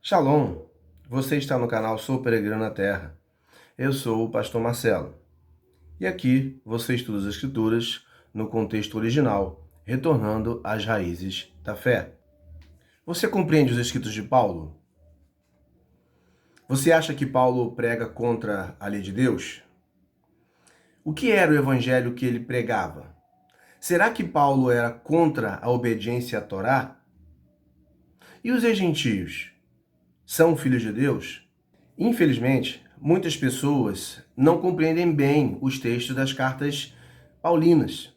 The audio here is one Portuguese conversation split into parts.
Shalom! Você está no canal Sou Peregrino na Terra. Eu sou o pastor Marcelo. E aqui você estuda as Escrituras no contexto original, retornando às raízes da fé. Você compreende os escritos de Paulo? Você acha que Paulo prega contra a lei de Deus? O que era o evangelho que ele pregava? Será que Paulo era contra a obediência à Torá? E os gentios? São filhos de Deus? Infelizmente, muitas pessoas não compreendem bem os textos das cartas paulinas.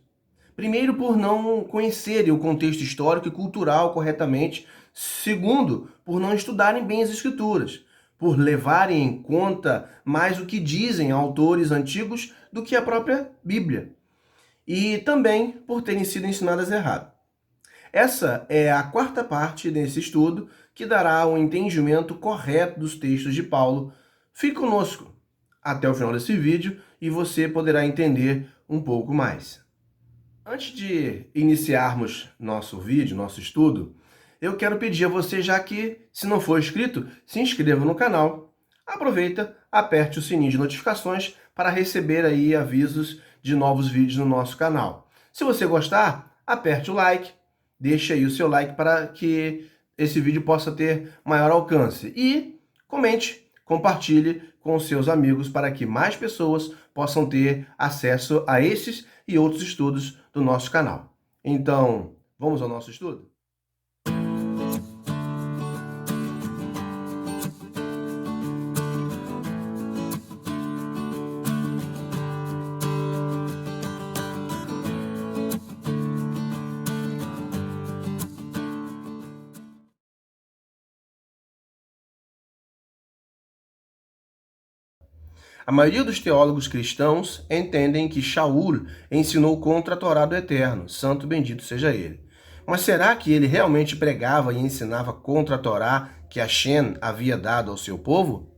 Primeiro, por não conhecerem o contexto histórico e cultural corretamente. Segundo, por não estudarem bem as Escrituras, por levarem em conta mais o que dizem autores antigos do que a própria Bíblia. E também por terem sido ensinadas errado. Essa é a quarta parte desse estudo que dará um entendimento correto dos textos de Paulo. Fique conosco até o final desse vídeo e você poderá entender um pouco mais. Antes de iniciarmos nosso vídeo, nosso estudo, eu quero pedir a você, já que, se não for inscrito, se inscreva no canal. Aproveita, aperte o sininho de notificações para receber aí avisos de novos vídeos no nosso canal. Se você gostar, aperte o like. Deixe aí o seu like para que esse vídeo possa ter maior alcance. E comente, compartilhe com seus amigos para que mais pessoas possam ter acesso a esses e outros estudos do nosso canal. Então, vamos ao nosso estudo? A maioria dos teólogos cristãos entendem que Shaul ensinou contra a Torá do Eterno, santo bendito seja ele. Mas será que ele realmente pregava e ensinava contra a Torá que Hashem havia dado ao seu povo?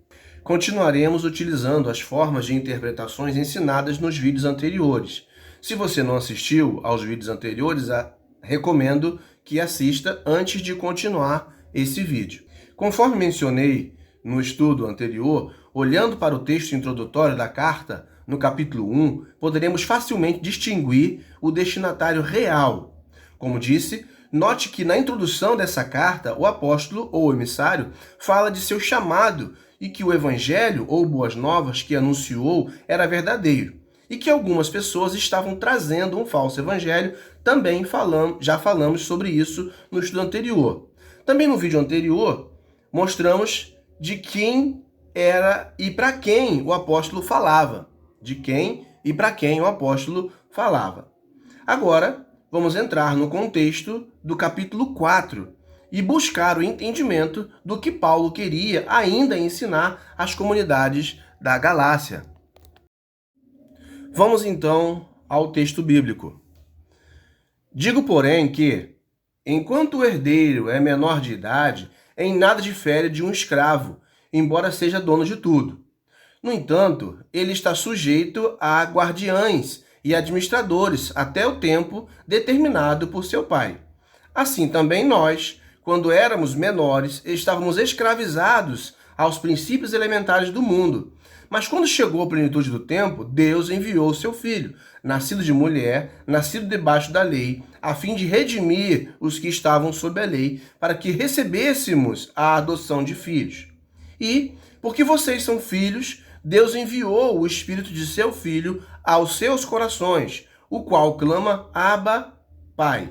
Continuaremos utilizando as formas de interpretações ensinadas nos vídeos anteriores. Se você não assistiu aos vídeos anteriores, recomendo que assista antes de continuar esse vídeo. Conforme mencionei no estudo anterior, olhando para o texto introdutório da carta, no capítulo 1, poderemos facilmente distinguir o destinatário real. Como disse, note que na introdução dessa carta, o apóstolo ou emissário fala de seu chamado e que o evangelho ou boas novas que anunciou era verdadeiro e que algumas pessoas estavam trazendo um falso evangelho. Também já falamos sobre isso no estudo anterior. Também no vídeo anterior, mostramos de quem era e para quem o apóstolo falava. De quem e para quem o apóstolo falava. Agora, vamos entrar no contexto do capítulo 4 e buscar o entendimento do que Paulo queria ainda ensinar às comunidades da Galácia. Vamos então ao texto bíblico. Digo, porém, que, enquanto o herdeiro é menor de idade, em nada difere de um escravo, embora seja dono de tudo. No entanto, ele está sujeito a guardiães e administradores até o tempo determinado por seu pai. Assim também nós, quando éramos menores, estávamos escravizados aos princípios elementares do mundo. Mas quando chegou a plenitude do tempo, Deus enviou seu Filho, nascido de mulher, nascido debaixo da lei, a fim de redimir os que estavam sob a lei, para que recebêssemos a adoção de filhos. E, porque vocês são filhos, Deus enviou o Espírito de seu Filho aos seus corações, o qual clama, Abba, Pai.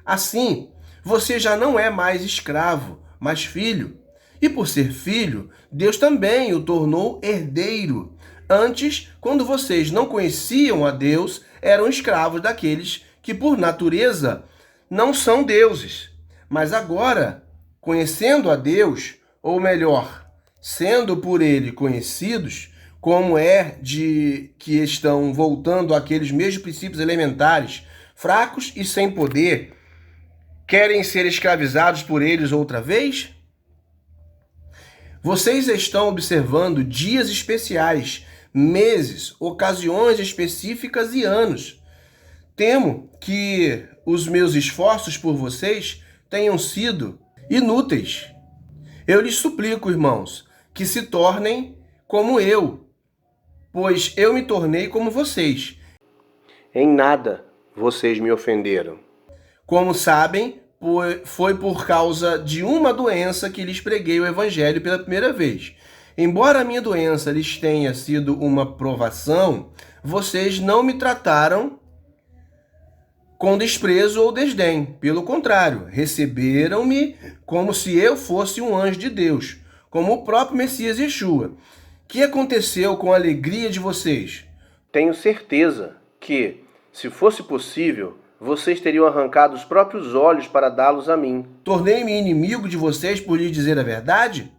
Assim, você já não é mais escravo, mas filho. E por ser filho, Deus também o tornou herdeiro. Antes, quando vocês não conheciam a Deus, eram escravos daqueles que, por natureza, não são deuses. Mas agora, conhecendo a Deus, ou melhor, sendo por ele conhecidos, como é de que estão voltando àqueles mesmos princípios elementares, fracos e sem poder, querem ser escravizados por eles outra vez? Vocês estão observando dias especiais, meses, ocasiões específicas e anos. Temo que os meus esforços por vocês tenham sido inúteis. Eu lhes suplico, irmãos, que se tornem como eu, pois eu me tornei como vocês. Em nada vocês me ofenderam. Como sabem, foi por causa de uma doença que lhes preguei o evangelho pela primeira vez. Embora a minha doença lhes tenha sido uma provação, vocês não me trataram com desprezo ou desdém. Pelo contrário, receberam-me como se eu fosse um anjo de Deus, como o próprio Messias Yeshua. O que aconteceu com a alegria de vocês? Tenho certeza que, se fosse possível, vocês teriam arrancado os próprios olhos para dá-los a mim. Tornei-me inimigo de vocês por lhes dizer a verdade?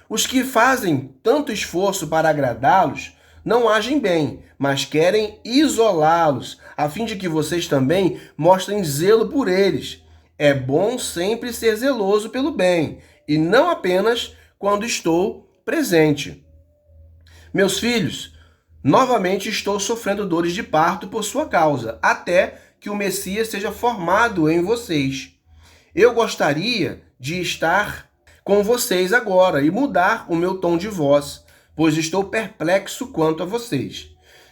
Os que fazem tanto esforço para agradá-los não agem bem, mas querem isolá-los, a fim de que vocês também mostrem zelo por eles. É bom sempre ser zeloso pelo bem, e não apenas quando estou presente. Meus filhos, novamente estou sofrendo dores de parto por sua causa, até que o Messias seja formado em vocês. Eu gostaria de estar com vocês agora e mudar o meu tom de voz, pois estou perplexo quanto a vocês.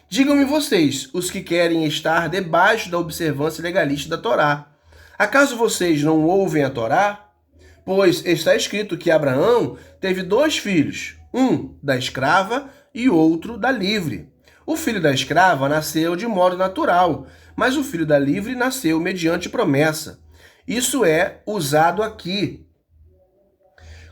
Digam-me vocês, os que querem estar debaixo da observância legalista da Torá. Acaso vocês não ouvem a Torá? Pois está escrito que Abraão teve 2 filhos, um da escrava e outro da livre. O filho da escrava nasceu de modo natural, mas o filho da livre nasceu mediante promessa. Isso é usado aqui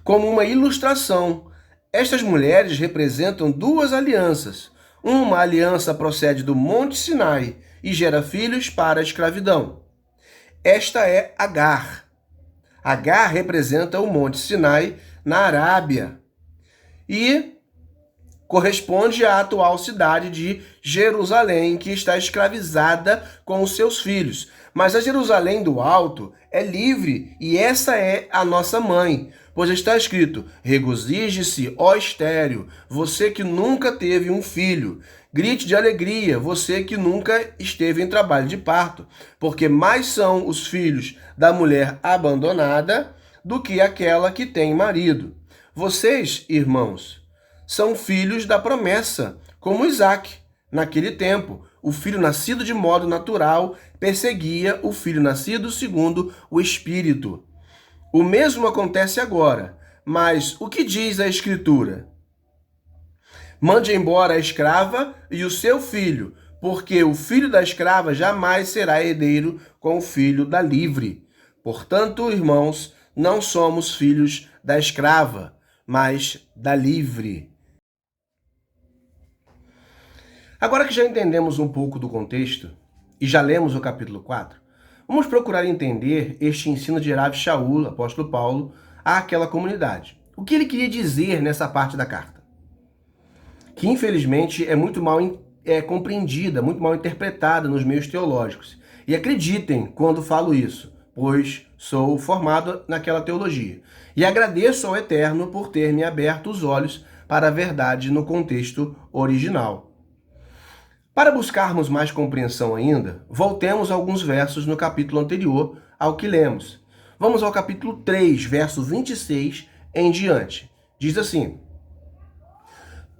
como uma ilustração. Estas mulheres representam 2 alianças. Uma aliança procede do Monte Sinai e gera filhos para a escravidão. Esta é Agar. Agar representa o Monte Sinai na Arábia e corresponde à atual cidade de Jerusalém, que está escravizada com os seus filhos. Mas a Jerusalém do Alto é livre e essa é a nossa mãe. Pois está escrito: regozije-se, ó estéril, você que nunca teve um filho. Grite de alegria, você que nunca esteve em trabalho de parto, porque mais são os filhos da mulher abandonada do que aquela que tem marido. Vocês, irmãos, são filhos da promessa, como Isaque. Naquele tempo, o filho nascido de modo natural perseguia o filho nascido segundo o Espírito. O mesmo acontece agora, mas o que diz a Escritura? Mande embora a escrava e o seu filho, porque o filho da escrava jamais será herdeiro com o filho da livre. Portanto, irmãos, não somos filhos da escrava, mas da livre. Agora que já entendemos um pouco do contexto e já lemos o capítulo 4, vamos procurar entender este ensino de Rav Shaul, apóstolo Paulo, àquela comunidade. O que ele queria dizer nessa parte da carta? Que infelizmente é muito mal compreendida, muito mal interpretada nos meios teológicos. E acreditem quando falo isso, pois sou formado naquela teologia. E agradeço ao Eterno por ter me aberto os olhos para a verdade no contexto original. Para buscarmos mais compreensão ainda, voltemos a alguns versos no capítulo anterior ao que lemos. Vamos ao capítulo 3, verso 26 em diante. Diz assim: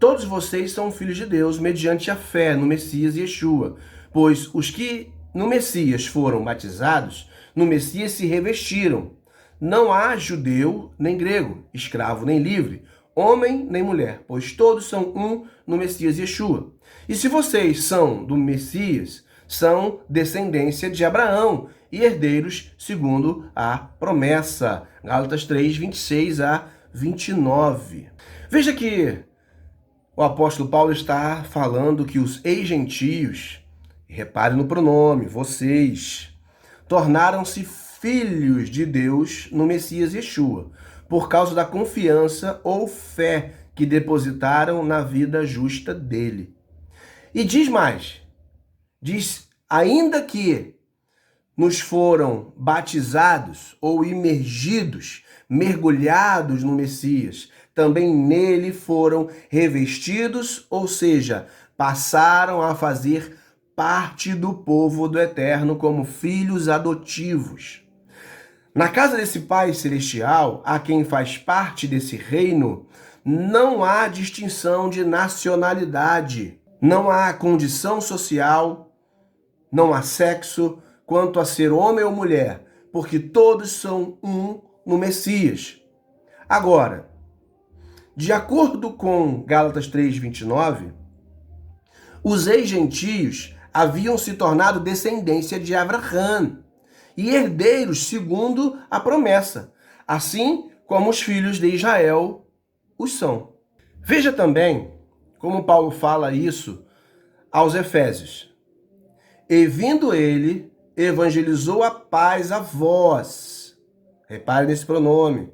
todos vocês são filhos de Deus mediante a fé no Messias Yeshua, pois os que no Messias foram batizados, no Messias se revestiram. Não há judeu nem grego, escravo nem livre, homem nem mulher, pois todos são um no Messias Yeshua. E se vocês são do Messias, são descendência de Abraão e herdeiros segundo a promessa. Gálatas 3, 26 a 29. Veja que o apóstolo Paulo está falando que os ex-gentios, repare no pronome, vocês, tornaram-se filhos de Deus no Messias Yeshua, por causa da confiança ou fé que depositaram na vida justa dele. E diz mais, diz, ainda que nos foram batizados ou imergidos, mergulhados no Messias, também nele foram revestidos, ou seja, passaram a fazer parte do povo do Eterno como filhos adotivos. Na casa desse Pai Celestial, a quem faz parte desse reino, não há distinção de nacionalidade, não há condição social, não há sexo, quanto a ser homem ou mulher, porque todos são um no Messias. Agora, de acordo com Gálatas 3:29, os ex-gentios haviam se tornado descendência de Abraão e herdeiros segundo a promessa, assim como os filhos de Israel os são. Veja também como Paulo fala isso aos Efésios. E vindo ele, evangelizou a paz a vós. Repare nesse pronome.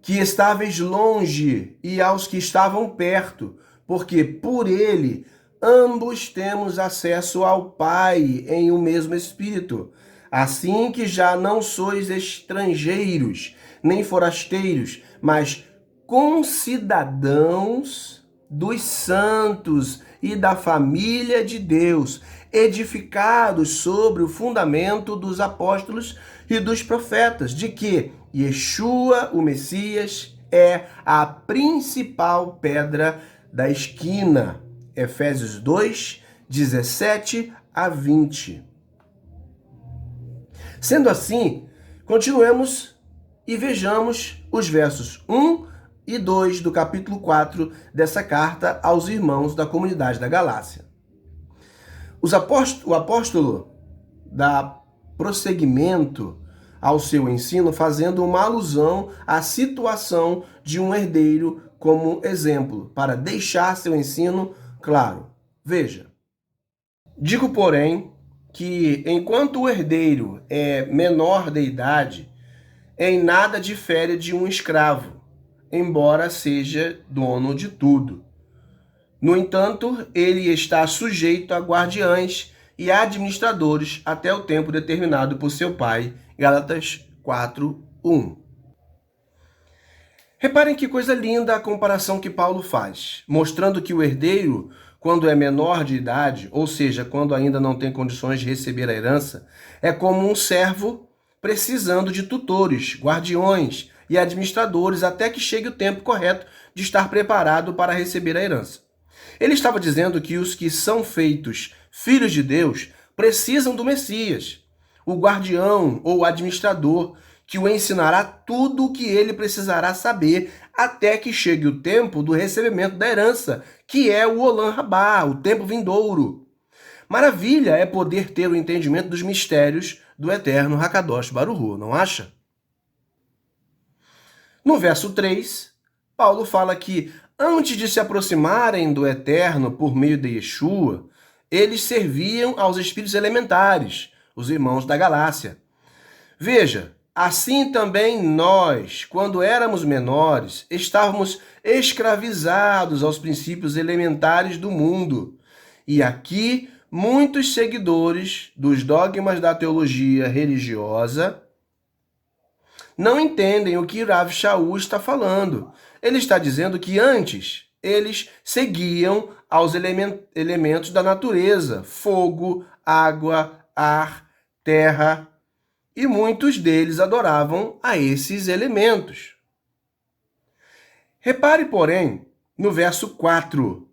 Que estáveis longe e aos que estavam perto, porque por ele ambos temos acesso ao Pai em um mesmo Espírito. Assim que já não sois estrangeiros, nem forasteiros, mas concidadãos dos santos e da família de Deus, edificados sobre o fundamento dos apóstolos e dos profetas, de que Yeshua, o Messias, é a principal pedra da esquina. Efésios 2, 17 a 20. Sendo assim, continuemos e vejamos os versos 1 e 2 do capítulo 4 dessa carta aos irmãos da comunidade da Galácia. O apóstolo dá prosseguimento ao seu ensino, fazendo uma alusão à situação de um herdeiro como exemplo, para deixar seu ensino claro. Veja, digo, porém, que enquanto o herdeiro é menor de idade, em nada difere de um escravo, embora seja dono de tudo. No entanto, ele está sujeito a guardiães e administradores até o tempo determinado por seu pai. Gálatas 4:1. Reparem que coisa linda a comparação que Paulo faz, mostrando que o herdeiro, quando é menor de idade, ou seja, quando ainda não tem condições de receber a herança, é como um servo precisando de tutores, guardiões e administradores até que chegue o tempo correto de estar preparado para receber a herança. Ele estava dizendo que os que são feitos filhos de Deus precisam do Messias, o guardião ou administrador, que o ensinará tudo o que ele precisará saber até que chegue o tempo do recebimento da herança, que é o Olam Rabá, o tempo vindouro. Maravilha é poder ter o entendimento dos mistérios do eterno Hakadosh Baruch Hu, não acha? No verso 3, Paulo fala que antes de se aproximarem do Eterno por meio de Yeshua, eles serviam aos espíritos elementares, os irmãos da Galácia. Veja, assim também nós, quando éramos menores, estávamos escravizados aos princípios elementares do mundo. E aqui, muitos seguidores dos dogmas da teologia religiosa não entendem o que Rav Shaul está falando. Ele está dizendo que antes eles seguiam aos elementos da natureza, fogo, água, ar, terra, e muitos deles adoravam a esses elementos. Repare, porém, no verso 4.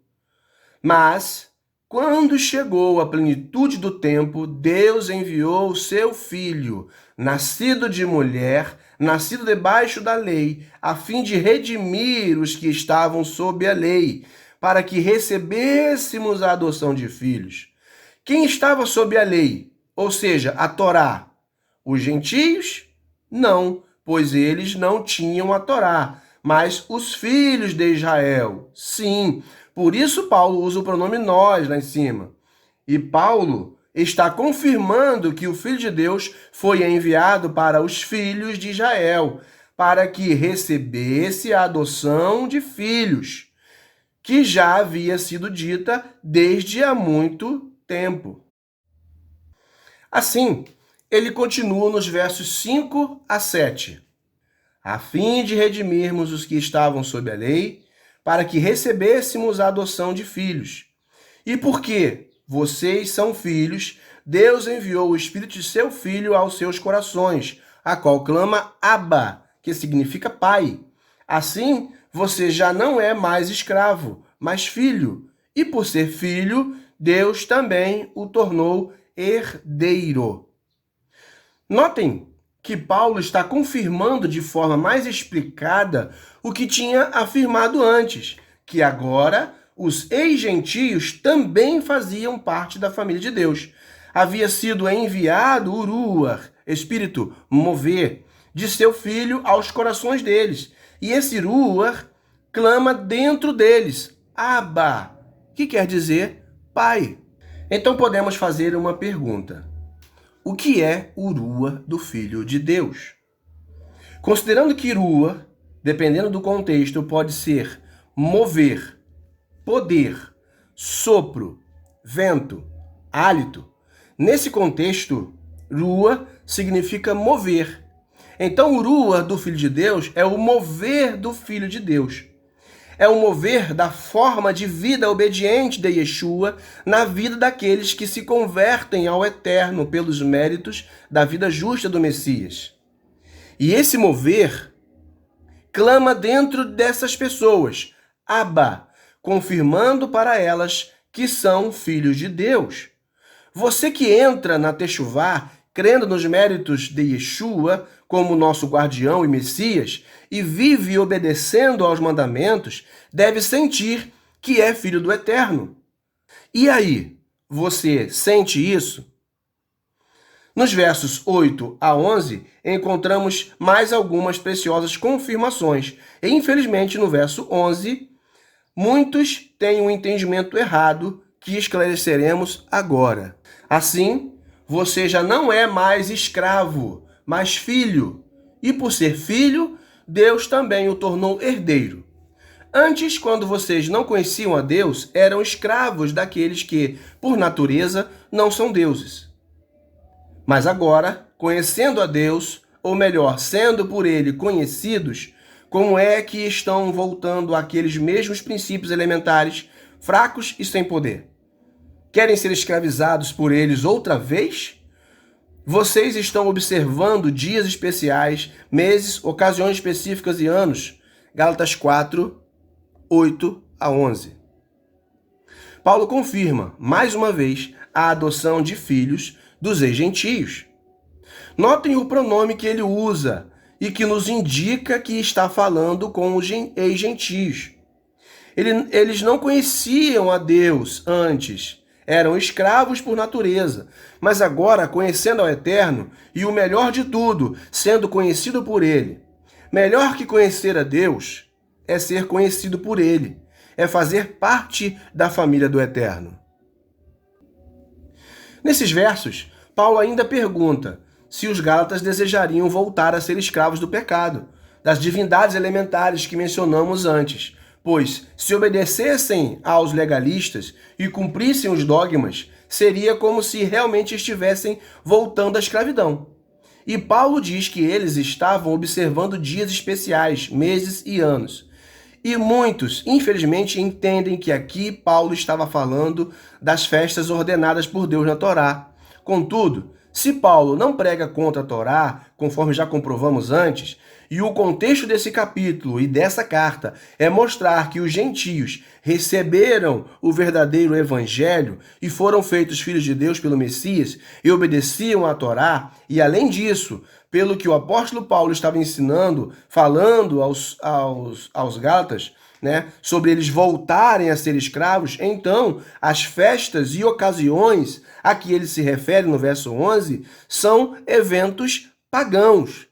Mas, quando chegou a plenitude do tempo, Deus enviou o seu Filho, nascido de mulher, nascido debaixo da lei, a fim de redimir os que estavam sob a lei, para que recebêssemos a adoção de filhos. Quem estava sob a lei, ou seja, a Torá? Os gentios? Não, pois eles não tinham a Torá, mas os filhos de Israel, sim. Por isso Paulo usa o pronome nós lá em cima. E Paulo está confirmando que o Filho de Deus foi enviado para os filhos de Israel, para que recebesse a adoção de filhos, que já havia sido dita desde há muito tempo. Assim, ele continua nos versos 5 a 7. A fim de redimirmos os que estavam sob a lei, para que recebêssemos a adoção de filhos. E porque vocês são filhos, Deus enviou o Espírito de seu Filho aos seus corações, a qual clama Abba, que significa pai. Assim, você já não é mais escravo, mas filho. E por ser filho, Deus também o tornou herdeiro. Notem que Paulo está confirmando de forma mais explicada o que tinha afirmado antes, que agora os ex-gentios também faziam parte da família de Deus. Havia sido enviado o Ruach, espírito, mover, de seu filho aos corações deles. E esse Ruach clama dentro deles, Abba, que quer dizer pai. Então podemos fazer uma pergunta. O que é o Ruach do Filho de Deus? Considerando que Ruach, dependendo do contexto, pode ser mover, poder, sopro, vento, hálito. Nesse contexto, Ruach significa mover. Então, o Ruach do Filho de Deus é o mover do Filho de Deus. É o mover da forma de vida obediente de Yeshua na vida daqueles que se convertem ao Eterno pelos méritos da vida justa do Messias. E esse mover clama dentro dessas pessoas, Abba, confirmando para elas que são filhos de Deus. Você que entra na Techuvá, crendo nos méritos de Yeshua como nosso guardião e Messias, e vive obedecendo aos mandamentos, deve sentir que é filho do Eterno. E aí, você sente isso? Nos versos 8 a 11, encontramos mais algumas preciosas confirmações. E, infelizmente, no verso 11, muitos têm um entendimento errado que esclareceremos agora. Assim, você já não é mais escravo, mas filho. E por ser filho, Deus também o tornou herdeiro. Antes, quando vocês não conheciam a Deus, eram escravos daqueles que, por natureza, não são deuses. Mas agora, conhecendo a Deus, ou melhor, sendo por Ele conhecidos, como é que estão voltando àqueles mesmos princípios elementares, fracos e sem poder? Querem ser escravizados por eles outra vez? Vocês estão observando dias especiais, meses, ocasiões específicas e anos. Gálatas 4, 8 a 11. Paulo confirma, mais uma vez, a adoção de filhos dos ex-gentios. Notem o pronome que ele usa e que nos indica que está falando com os ex-gentios. Eles não conheciam a Deus antes, eram escravos por natureza, mas agora, conhecendo ao Eterno, e o melhor de tudo, sendo conhecido por Ele. Melhor que conhecer a Deus é ser conhecido por Ele, é fazer parte da família do Eterno. Nesses versos, Paulo ainda pergunta se os gálatas desejariam voltar a ser escravos do pecado, das divindades elementares que mencionamos antes, pois, se obedecessem aos legalistas e cumprissem os dogmas, seria como se realmente estivessem voltando à escravidão. E Paulo diz que eles estavam observando dias especiais, meses e anos. E muitos, infelizmente, entendem que aqui Paulo estava falando das festas ordenadas por Deus na Torá. Contudo, se Paulo não prega contra a Torá, conforme já comprovamos antes, e o contexto desse capítulo e dessa carta é mostrar que os gentios receberam o verdadeiro evangelho e foram feitos filhos de Deus pelo Messias e obedeciam à Torá, e além disso, pelo que o apóstolo Paulo estava ensinando, falando aos Gálatas, sobre eles voltarem a ser escravos, então as festas e ocasiões a que ele se refere no verso 11 são eventos pagãos.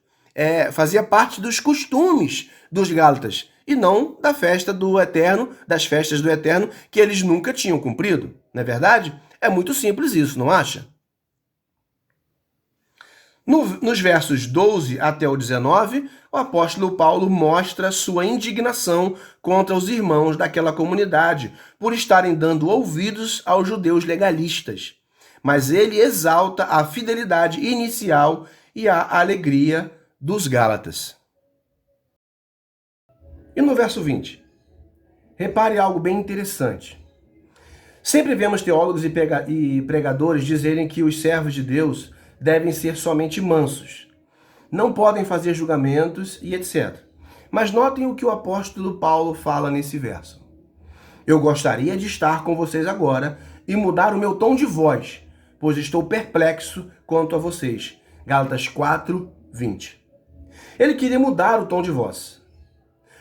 Fazia parte dos costumes dos Gálatas e não da festa do Eterno, das festas do Eterno que eles nunca tinham cumprido. Não é verdade? É muito simples isso, não acha? Nos versos 12 até o 19, o apóstolo Paulo mostra sua indignação contra os irmãos daquela comunidade por estarem dando ouvidos aos judeus legalistas. Mas ele exalta a fidelidade inicial e a alegria dos Gálatas. E no verso 20? Repare algo bem interessante. Sempre vemos teólogos e pregadores dizerem que os servos de Deus devem ser somente mansos. não podem fazer julgamentos e etc. Mas notem o que o apóstolo Paulo fala nesse verso. Eu gostaria de estar com vocês agora e mudar o meu tom de voz, pois estou perplexo quanto a vocês. Gálatas 4, 20. Ele queria mudar o tom de voz.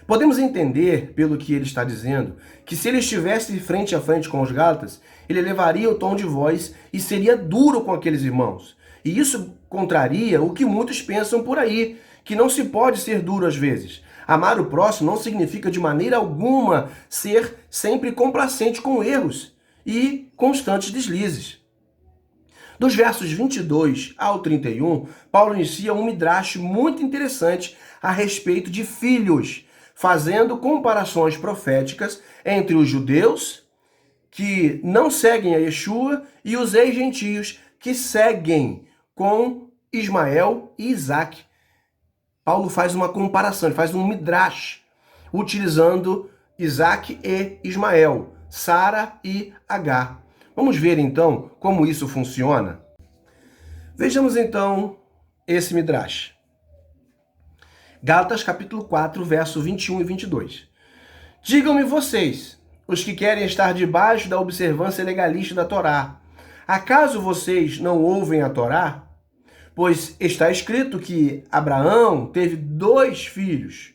Podemos entender, pelo que ele está dizendo, que se ele estivesse frente a frente com os Gálatas, ele elevaria o tom de voz e seria duro com aqueles irmãos. E isso contraria o que muitos pensam por aí, que não se pode ser duro às vezes. Amar o próximo não significa de maneira alguma ser sempre complacente com erros e constantes deslizes. Dos versos 22 ao 31, Paulo inicia um midrash muito interessante a respeito de filhos, fazendo comparações proféticas entre os judeus, que não seguem a Yeshua, e os ex-gentios, que seguem com Ismael e Isaac. Paulo faz uma comparação, faz um midrash, utilizando Isaac e Ismael, Sara e Agar. Vamos ver então como isso funciona? Vejamos então esse midrash. Gálatas capítulo 4, verso 21 e 22. Digam-me vocês, os que querem estar debaixo da observância legalista da Torá, acaso vocês não ouvem a Torá? Pois está escrito que Abraão teve 2 filhos,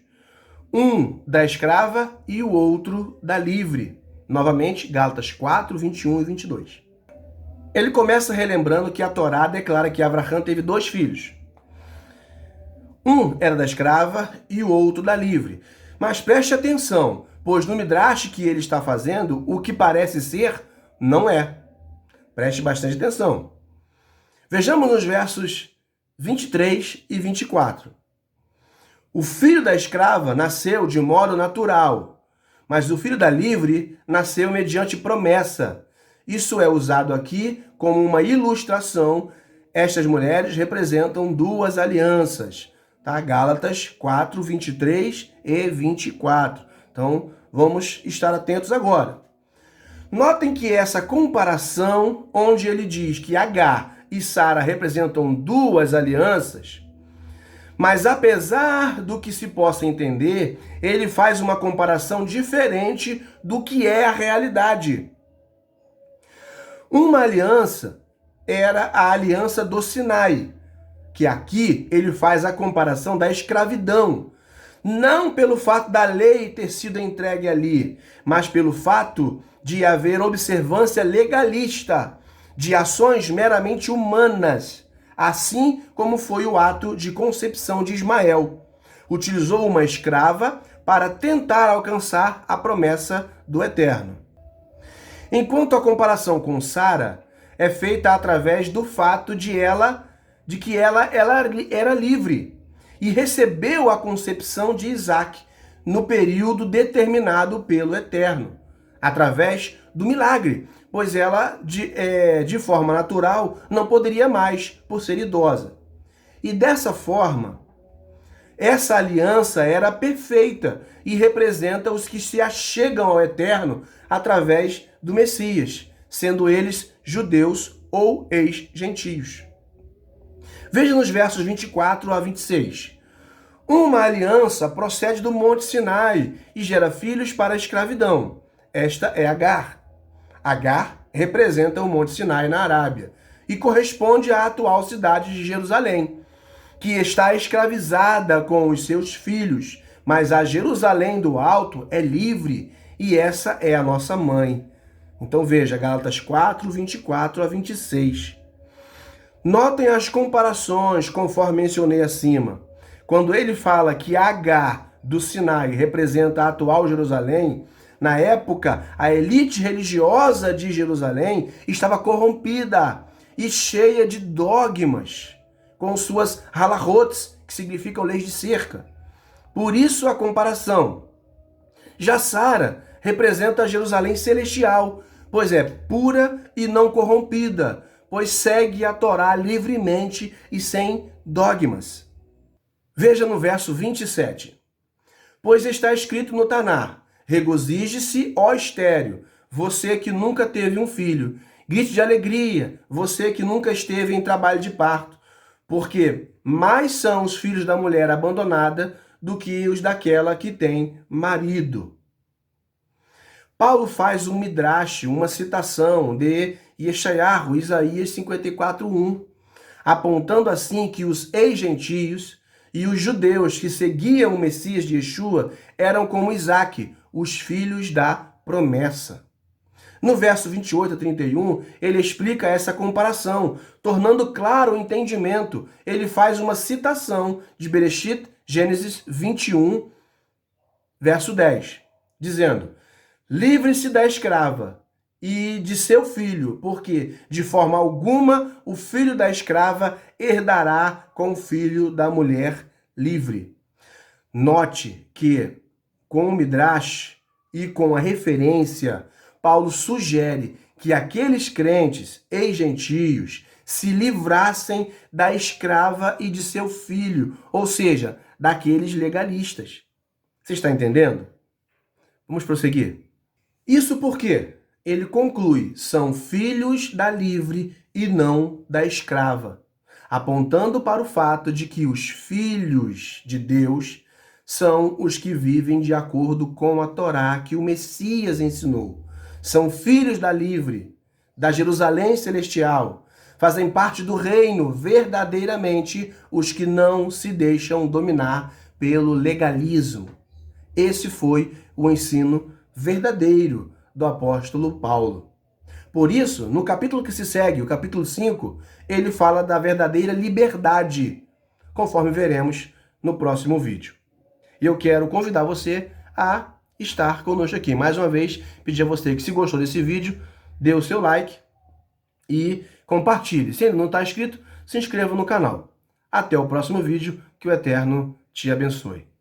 um da escrava e o outro da livre. Novamente, Gálatas 4, 21 e 22. Ele começa relembrando que a Torá declara que Abraão teve 2 filhos. Um era da escrava e o outro da livre. Mas preste atenção, pois no midrash que ele está fazendo, o que parece ser, não é. Preste bastante atenção. Vejamos nos versos 23 e 24. O filho da escrava nasceu de modo natural, mas o filho da livre nasceu mediante promessa. Isso é usado aqui como uma ilustração. Estas mulheres representam 2 alianças. Tá? Gálatas 4, 23 e 24. Então, vamos estar atentos agora. Notem que essa comparação, onde ele diz que Agar e Sara representam 2 alianças, mas apesar do que se possa entender, ele faz uma comparação diferente do que é a realidade. Uma aliança era a aliança do Sinai, que aqui ele faz a comparação da escravidão, não pelo fato da lei ter sido entregue ali, mas pelo fato de haver observância legalista de ações meramente humanas, assim como foi o ato de concepção de Ismael. Utilizou uma escrava para tentar alcançar a promessa do Eterno. Enquanto a comparação com Sara é feita através do fato de que ela era livre e recebeu a concepção de Isaac no período determinado pelo Eterno, através do milagre, pois ela, de forma natural, não poderia mais, por ser idosa. E dessa forma, essa aliança era perfeita e representa os que se achegam ao Eterno através do Messias, sendo eles judeus ou ex-gentios. Veja nos versos 24 a 26. Uma aliança procede do Monte Sinai e gera filhos para a escravidão. Esta é Agar. Agar representa o Monte Sinai na Arábia e corresponde à atual cidade de Jerusalém, que está escravizada com os seus filhos, mas a Jerusalém do Alto é livre e essa é a nossa mãe. Então veja, Gálatas 4, 24 a 26. Notem as comparações conforme mencionei acima. Quando ele fala que Agar do Sinai representa a atual Jerusalém, na época a elite religiosa de Jerusalém estava corrompida e cheia de dogmas, com suas halahots, que significam leis de cerca. Por isso a comparação. Já Sara representa a Jerusalém celestial, pois é pura e não corrompida, pois segue a Torá livremente e sem dogmas. Veja no verso 27. Pois está escrito no Tanar, regozije-se, ó estéril, você que nunca teve um filho. Grite de alegria, você que nunca esteve em trabalho de parto. porque mais são os filhos da mulher abandonada do que os daquela que tem marido. Paulo faz um midrash, uma citação de Yeshayahu, Isaías 54:1, apontando assim que os ex-gentios e os judeus que seguiam o Messias de Yeshua eram como Isaque, os filhos da promessa. No verso 28 a 31, ele explica essa comparação, tornando claro o entendimento. Ele faz uma citação de Bereshit, Gênesis 21, verso 10, dizendo: livre-se da escrava e de seu filho, porque de forma alguma o filho da escrava herdará com o filho da mulher livre. Note que, com o Midrash e com a referência, Paulo sugere que aqueles crentes ex-gentios se livrassem da escrava e de seu filho, ou seja, daqueles legalistas. Você está entendendo? Vamos prosseguir. Isso porque ele conclui, são filhos da livre e não da escrava, apontando para o fato de que os filhos de Deus são os que vivem de acordo com a Torá que o Messias ensinou. São filhos da livre, da Jerusalém celestial, fazem parte do reino verdadeiramente os que não se deixam dominar pelo legalismo. Esse foi o ensino verdadeiro do apóstolo Paulo. Por isso, no capítulo que se segue, o capítulo 5, ele fala da verdadeira liberdade, conforme veremos no próximo vídeo. E eu quero convidar você a estar conosco aqui. Mais uma vez, pedir a você que, se gostou desse vídeo, dê o seu like e compartilhe. Se ainda não está inscrito, se inscreva no canal. Até o próximo vídeo, que o Eterno te abençoe.